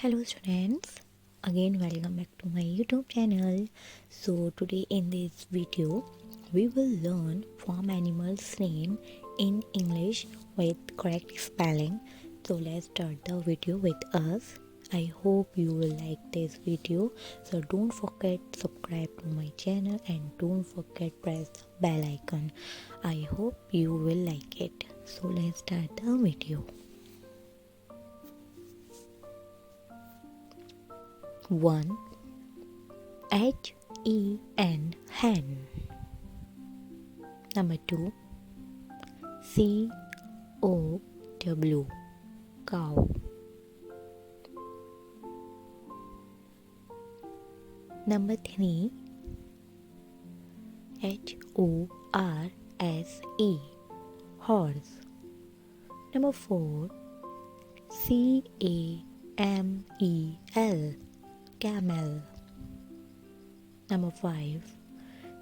Hello students, again welcome back to my YouTube channel. So today in this video we will learn farm animals name in English with correct spelling. So let's start the video with us. I hope you will like this video. So don't forget subscribe to my channel and don't forget press the bell icon. I hope you will like it. So let's start the video. 1. Hen, hen. Number 2. Cow, cow. Number 3. Horse, horse. Number 4. Camel, camel. Number 5.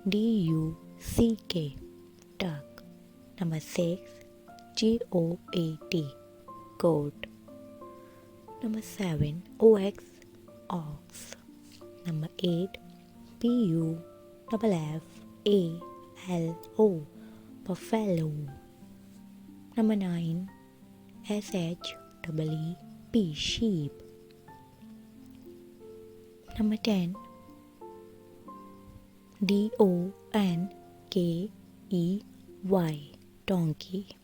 Duck, duck. Number 6. Goat, goat. Number 7. Ox. Number 8. Buffalo, buffalo. Number 9. Sheep. Number 10. Donkey, donkey.